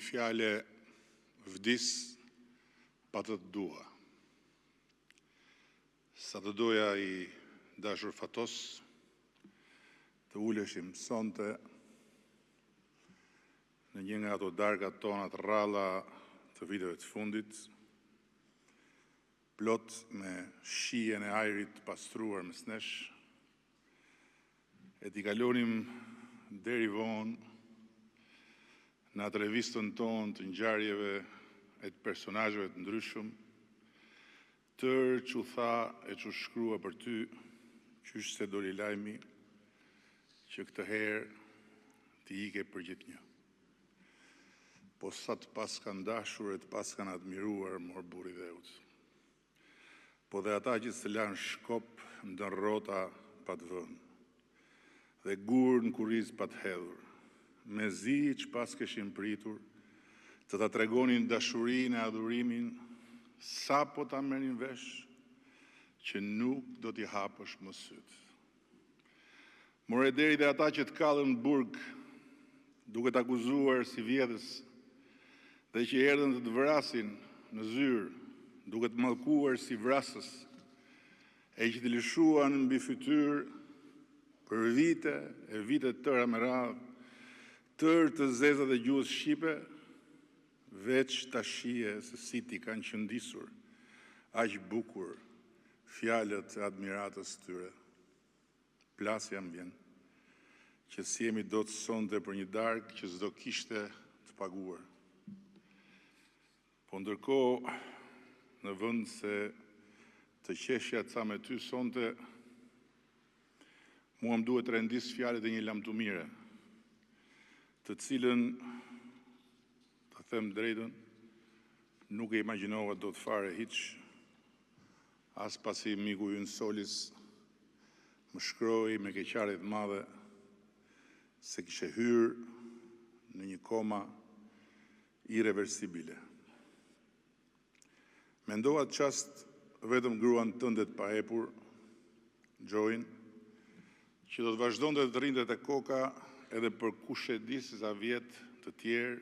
fjale vdis pa të të dua. Sa të doja i dashur Fatos të uleshim sonte në një nga ato darkat tona të rralla të viteve të fundit, plot me shijen e ajrit pastruar mes nesh, e t'i kalonim deri vonë në atë revistën tonë të ngjarjeve e të personazheve të ndryshëm, tërë që tha e që shkrua për ty, qysh se doli lajmi, që këtë herë t'i ike për gjithnjë. Po sa të pas kanë dashur e të pas kanë admiruar mor buri dheut. Po dhe ata që se lanë shkop ndën rrota pa të vënë, dhe gurë në kuriz pa të hedhur, me zi që pas këshim pritur, të ta tregonin dashurin e adhurimin, sa po ta merrin vesh, që nuk do t'i hapësh më sytë. More deri dhe ata që të kallën në burg, duke t'akuzuar si vjedhës, dhe që erdhën të vrasin në zyrë, duke të mallkuar si vrasës, e që t'i lëshuan mbi fytyrë për vite e vite tëra me radhë, tërë të zezat e gjuhës shqipe, veç ta shije se si ti kanë qëndisur, aq bukur, fjalët e admiratës tyre. Plasja më vjen, që si jemi do të sonte për një darkë që s'do kishte të paguar. Po ndërkohë, në vend se të qeshja ca me ty sonte, mua më duhet të rendis fjalët e një lamtumire, të cilën, të them drejtën, nuk e imagjinova do të fare hiç, as pasi miku ynë Solis më shkroi me keqardhje të madhe se kishe hyrë në një koma irreversibile. Mendova atë çast vetëm gruan tënde të pahepur, Gjojin, që do të vazhdonte të rrinte te koka edhe për kush e di se sa vjet të tjerë,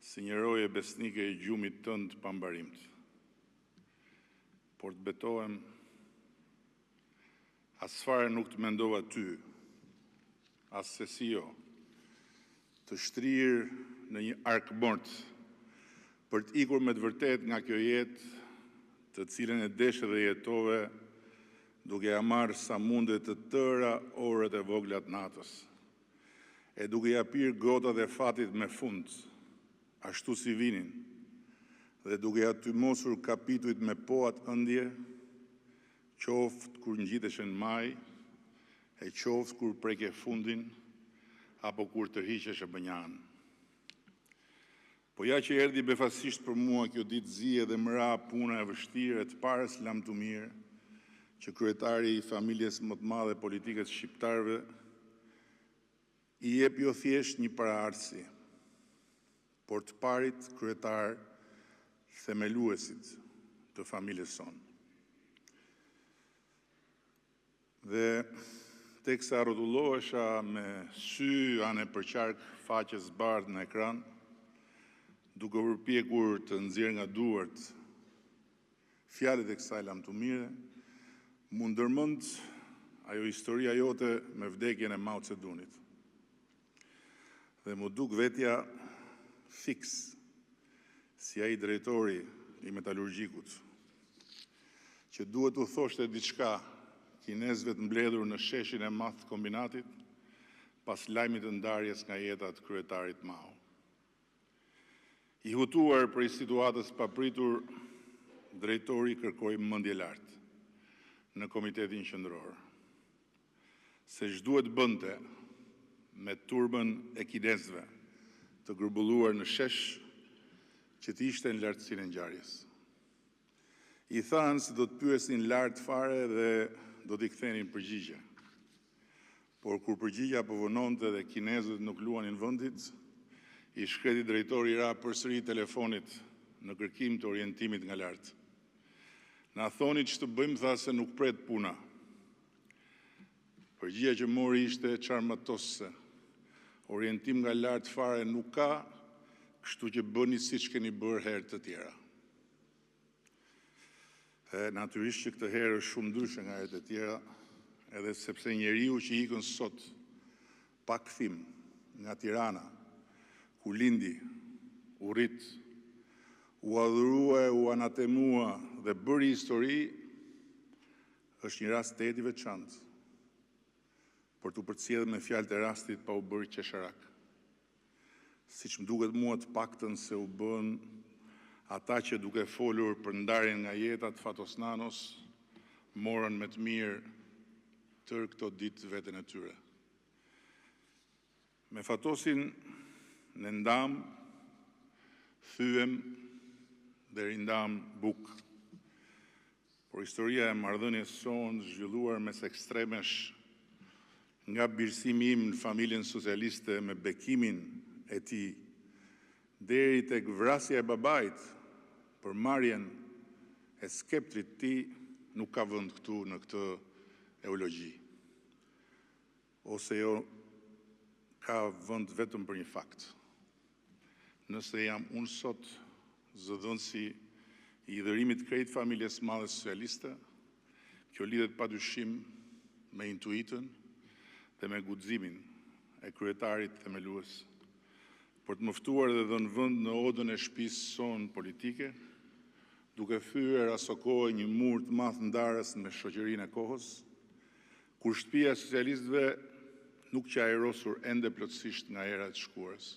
si një roje besnike e gjumit tënd pambarimt. Por të betohem, as fare nuk të mendova ty, as se si jo, të shtrirë në një arkmort për të ikur me të vërtet nga kjo jetë, të cilën e deshe dhe jetove, duke ja marrë sa mundet të tëra orët e voglat natës, e duke ja pirë gotat e fatit me fund, ashtu si vinin, dhe duke ja tymosur kapituit me poat ëndje, qoftë kur ngjiteshen maj, e qoftë kur preke fundin, apo kur tërhiqesh e bënjan. Po ja që erdhi befasisht për mua kjo ditë zije dhe mëra puna e vështirë e të parës lamtumir, që kryetari i familjes më të madhe politikës shqiptarëve i jep jo thjesht një paraardhësi, por të parit kryetar themeluesit të familjes sonë. Dhe teksa rrotullohesha me sy anë përqark faqes bardhë në ekran, duke përpjekur të nxjerr nga duart fjalët e kësaj lamtumire, mu ndërmend ajo historia jote me vdekjen e Mao Zedongit. Dhe mu duk vetja fiks si ai drejtori i metalurgjikut, që duhet u thoshte diçka kinezëve të mbledhur në sheshin e madh të kombinatit, pas lajmit të ndarjes nga jeta të kryetarit Mao. I hutuar për situatës papritur, drejtori kërkoi mendje lart në Komitetin Qendror, se ç'duhet bënte me turbën e kinezëve të grumbulluar në shesh që të ishte në lartësinë e ngjarjes. I thanë se do të pyesin lart fare dhe do t'i kthenin përgjigje. Por kur përgjigja po vononte dhe kinezët nuk luanin vendit, i shkreti drejtori ra përsëri telefonit në kërkim të orientimit nga lart. Na thoni ç'të bëjmë, tha se nuk pret puna. Përgjigja që mori ishte çarmatose. Orientim nga lart fare nuk ka, kështu që bëni siç keni bërë herë të tjera. Natyrisht që këtë herë është shumë ndryshe nga herët e tjera, edhe sepse njeriu që ikën sot pa kthim nga Tirana, ku lindi, u rrit, u adhurua, u anatemua dhe bëri histori, është një rast të eti veçantë, për të përcjellë me fjalët e rastit pa u bërë qesharak. Siç më duket mua të paktën se u bën ata që duke folur për ndarjen nga jeta të Fatos Nanos, morën me të mirë tërë këto ditë veten e tyre. Me Fatosin në ndam, thyem dhe rindam bukë. Por historia e marrëdhënies sonë zhvilluar mes ekstremesh, nga birësimi im në familjen socialiste me bekimin e tij, deri tek vrasja e babait për marrjen e skeptrit të tij, nuk ka vend këtu në këtë eulogji. Ose jo, ka vend vetëm për një fakt. Nëse jam unë sot zëdhënësi i idhërimit krejt familjes madhe socialiste, kjo lidhet padyshim me intuitën dhe me guximin e kryetarit themelues për të mëftuar dhe dhënë vend në odën e shtëpisë sonë politike, duke thyer aso kohë një mur të madh ndarës me shoqërinë e kohës, kur shtëpia e socialistëve nuk që aerosur ende plotësisht nga era e shkuarës.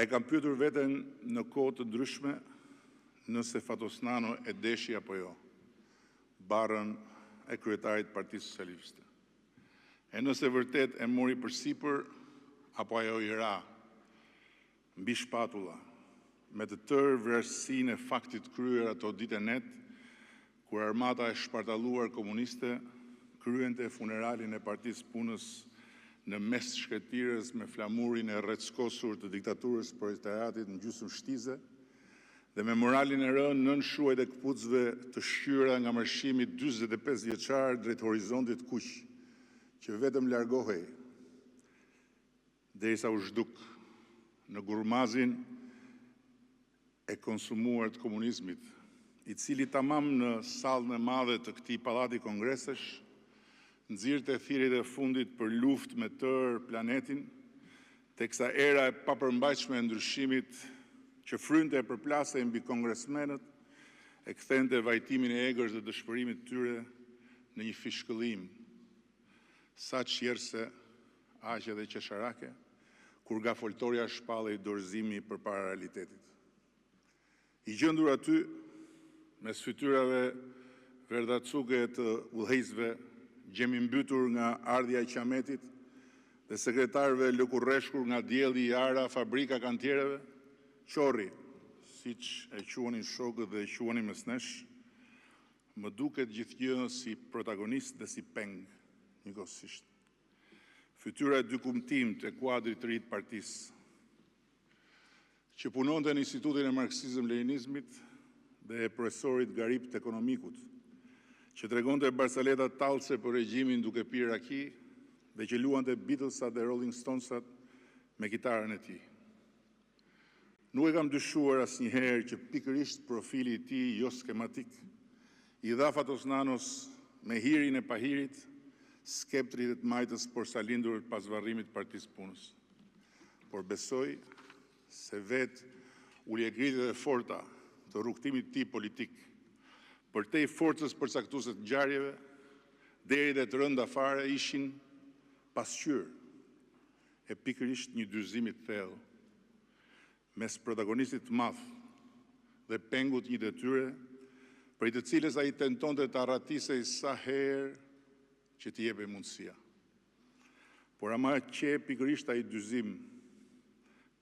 E kam pyetur veten në kohë të ndryshme nëse Fatos Nano e deshi apo jo barrën e kryetarit Partisë Socialiste. E nëse vërtet e mori përsipër, apo ajo i ra mbi shpatulla, me të tërë vlerësinë e faktit kryer ato ditë e net, kur armata e shpartalluar komuniste kryente funeralin e Partisë Punës në mes shkretirës me flamurin e rreckosur të diktaturës proletariatit në gjysmë shtize, dhe me moralin e rënë nën shuajt e këpucëve të shqyra nga mërshimi 45 vjeçar drejt horizontit kuq, që vetëm largohej, derisa u zhduk në gurmazin e konsumuar të komunizmit, i cili tamam në sallën e madhe të këtij pallati kongresesh, nxirrte thirrjet e fundit për luftë me tërë planetin, teksa era e papërmbajtshme e ndryshimit që frynte e përplasej mbi kongresmenët, e kthente vajtimin e egërsh dhe dëshpërimit tyre në një fishkëllim, sa qjerse, aq edhe qesharake, kur nga foltoria shpallej dorëzimi përpara realitetit. I gjendur aty, mes fytyrave verdhacuke të udhëheqësve, gjemi mbytur nga ardhja e qametit dhe sekretarëve lëkurreshkur nga dielli i ara fabrika kantiereve, qorri, siç e quanin shokët dhe e quanin mes nesh, më duket gjithgjë si protagonist dhe si peng njëkohësisht. Fytyra e dy kumtimit e kuadrit të ri të partisë, që punonte në Institutin e Marksizëm-Leninizmit dhe e profesorit Garip të ekonomikut, që tregonte barsaleta tallse për regjimin duke pirë raki dhe që luante Beatlesat dhe Rolling Stonesat me kitarën e tij. Nuk e kam dyshuar asnjëherë që pikërisht profili i tij jo skematik i dha Fatos Nanos me hirin e pahirit skeptrit e të majtës porsalindur pas varrimit të Partisë Punës. Por besoj se vetë uljegritjet e forta të rrugtimit të tij politik, përtej forcës përcaktuese të ngjarjeve, deri dhe të rënda fare ishin pasqyrë e pikërisht një dyzimi të thellë mes protagonistit të madh dhe pengut një detyre, prej të cilës ai tentonte të arratisej sa herë që t'i jepej mundësia. Por ama që pikërisht ai dyzim,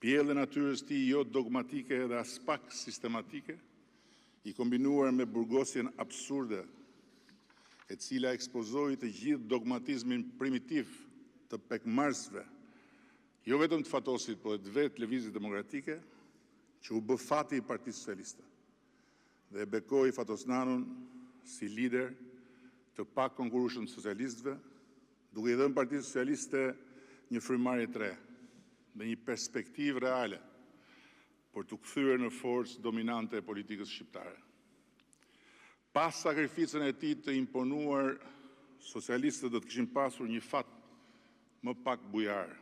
pjellë e natyrës tij jo dogmatike dhe as pak sistematike, i kombinuar me burgosjen absurde, e cila ekspozoi të gjithë dogmatizmin primitiv të pekmarsve, jo vetëm të Fatosit, por të vetë Lëvizjes Demokratike, që u bë fati i Partisë Socialiste, dhe bekoi Fatos Nanon si lider të pak konkurrueshëm të socialistëve, duke i dhënë Partisë Socialiste një frymarrje të re, dhe një perspektivë reale për të kthyer në forcë dominante e politikës shqiptare. Pas sakrificën e tij të imponuar, socialistët do të kishin pasur një fat më pak bujar,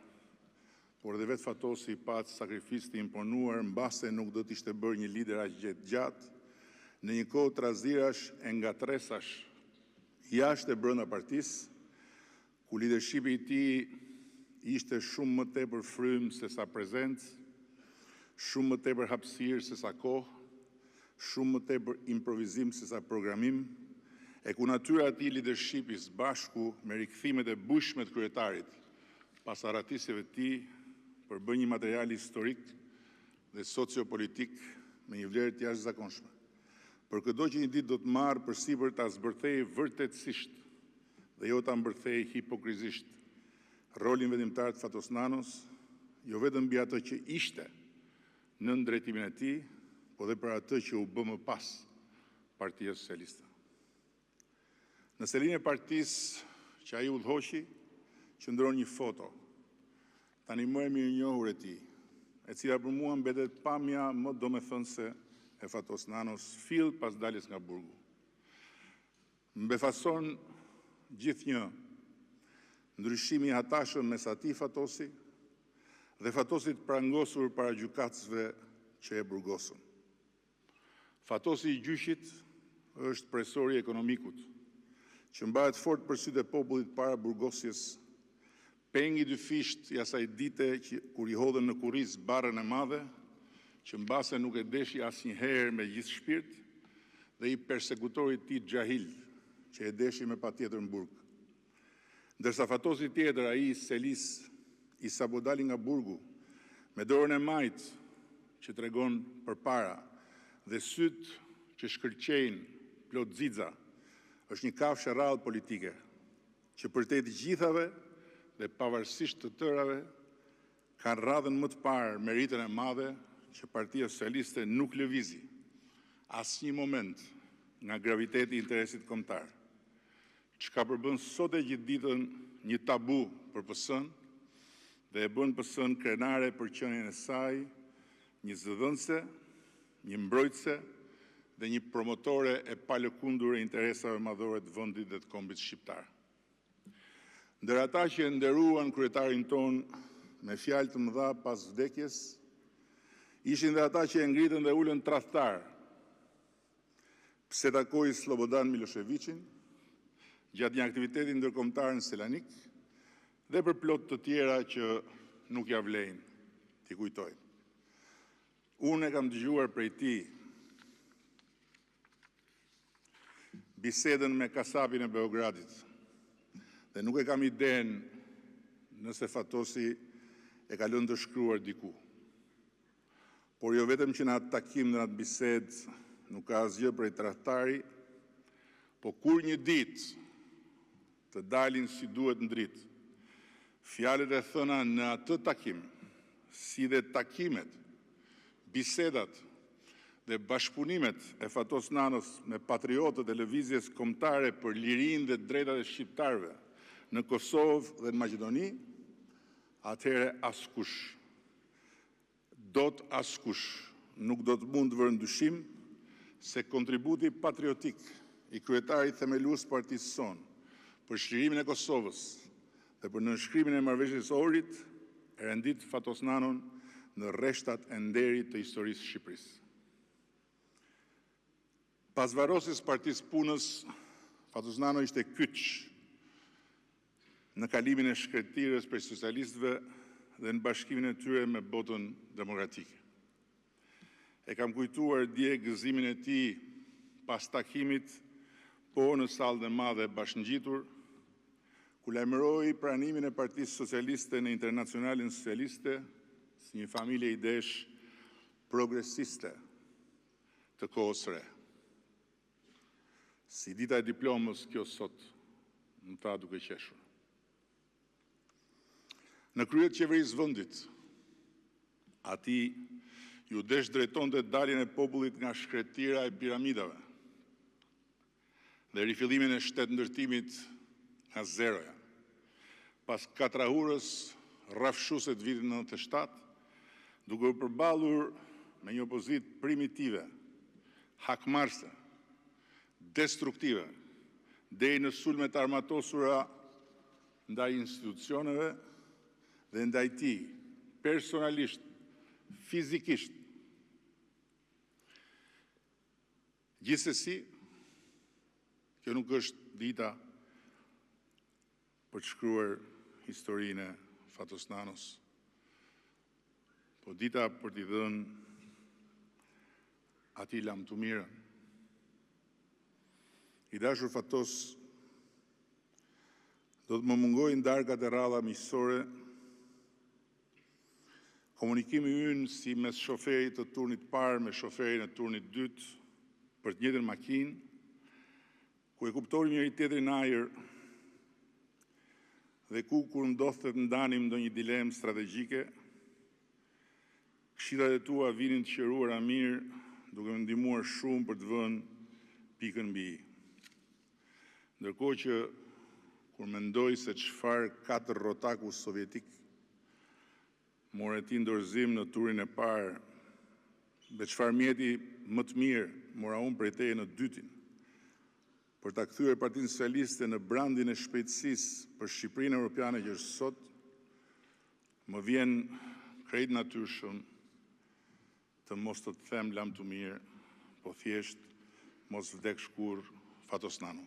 por dhe vetë Fatosi i pat sakrificë të imponuar mbase nuk do të ishte bërë një lider aq gjatë në një kohë trazirash e ngatresash jashtë e brenda partisë, ku leadershipi i tij ishte shumë më tepër frym se sa prezencë, shumë më tepër hapësirë se sa kohë, shumë më tepër improvizim se sa programim, e ku natyra e atij leadershipi së bashku me rikthimet e bujshme të kryetarit pas arratisjeve të tij përbën një material historik dhe sociopolitik me një vlerë të jashtëzakonshme. Për çdo që një ditë do të marrë përsipër ta zbërthejë vërtetësisht dhe jo ta mbërthejë hipokrizisht rolin vendimtar të Fatos Nanos, jo vetëm mbi atë që ishte në drejtimin e tij, po dhe për atë që u bë më pas Partia Socialiste. Në selinë e partisë që ai udhëhoqi, qëndron një foto, tani më e mirënjohur e tij, e cila për mua mbetet pamja më domethënëse e Fatos Nanos fill pas daljes nga burgu. Mbefason gjithnjë ndryshimi i hatashëm mes atij Fatosi dhe Fatosit prangosur para gjykatësve që e burgosën. Fatosi i gjyqit është presori i ekonomikut, që mbahet fort për sytë e popullit para burgosjes, pengi dyfisht i asaj dite kur i hodhën në kurriz barrën e madhe, që mbase nuk e deshi asnjëherë me gjithë shpirt, dhe i persekutori i tij Xhahil, që e deshi me patjetër në burg. Ndërsa Fatosi tjetër, ai i Selis, i sapo dali nga burgu, me dorën e majtë që tregon përpara dhe syt që shkëlqejnë plot xixa, është një kafshë rrallë politike, që për te të gjithave dhe pavarësisht të tërave, kanë radhën më të parë meritën e madhe që Partia Socialiste nuk lëvizi asnjë moment nga graviteti i interesit kombëtar, çka përbën sot e gjithë ditën një tabu për PS-n dhe e bën PS-n krenare për qenien e saj, një zëdhënëse, një mbrojtëse dhe një promotore e palëkundur e interesave madhore të vendit dhe të kombit shqiptar. Ndër ata që e nderuan kryetarin ton me fjalë të mëdha pas vdekjes, ishin dhe ata që e ngritën dhe ulën tradhtar. Pse takoi Slobodan Miloševićin gjatë një aktiviteti ndërkombëtar në Selanik dhe për plot të tjera që nuk ja vlejnë t'i kujtoj. Unë e kam dëgjuar prej tij bisedën me kasapin e Beogradit dhe nuk e kam idenë nëse Fatosi e ka lënë të shkruar diku. Por jo vetëm që në atë takim dhe në atë bisedë nuk ka asgjë prej tradhtari, po kur një ditë të dalin si duhet në dritë, fjalët e thëna në atë takim, si dhe takimet, bisedat dhe bashkëpunimet e Fatos Nanos me patriotët e lëvizjes kombëtare për lirinë dhe drejtat e shqiptarëve në Kosovë dhe në Maqedoni, atëherë askush nuk do të mund të vërë ndyshim se kontributi patriotik i kryetarit themelues partisë sonë për shlirimin e Kosovës dhe për nënshkrimin e marrëveshjes Ohrit e rendit Fatos Nanon në rreshtat e nderit të historisë së Shqipërisë. Pas varrosjes partisë punës, Fatos Nano ishte kyç në kalimin e shkretirës për socialistëve dhe në bashkimin e tyre me botën demokratike. E kam kujtuar dje gëzimin e tij pas takimit po në sallën e madhe bashkëngjitur, ku lajmëroi pranimin e Partisë Socialiste në Internacionalin Socialiste si një familje idesh progresiste të kohës së re. Si dita e diplomës kjo sot, në ta duke qeshur. Në krye të qeverisë vendit, ati ju desh drejtonte daljen e popullit nga shkretira e piramidave dhe rifillimin e shtetëndërtimit nga zeroja. Pas katrahurës rrafshuese të vitit 97, duke u përballur me një opozitë primitive, hakmarrëse, destruktive, deri në sulmet armatosura ndaj institucioneve dhe ndaj tij, personalisht, fizikisht. Gjithsesi, kjo nuk është dita për të shkruar historinë e Fatos Nanos, po dita për t'i dhënë atij lam të mirën. I dashur Fatos, do të më mungojnë darkat e rradha miqësore, komunikimi ynë si mes shoferit të turnit parë me shoferin e turnit dytë për të njëjtën makinë, ku e kuptonim njëri tjetrin ajër dhe ku kur ndodhte të ndanim ndonjë dilemë strategjike, këshillat e tua vinin të qëruara mirë, duke më ndihmuar shumë për të vënë pikën mbi i. Ndërkohë që kur mendoj se çfarë katër rotaku sovjetik more ti dorëzim në turin e parë, dhe çfarë mjeti më të mirë mora unë prej teje në dytin, për ta kthyer Partinë Socialiste në brandin e shpejtësisë për Shqipërinë Evropiane që është sot, më vjen krejt natyrshëm të mos të them lam të mirë, po thjesht mos vdek shkur Fatos Nano.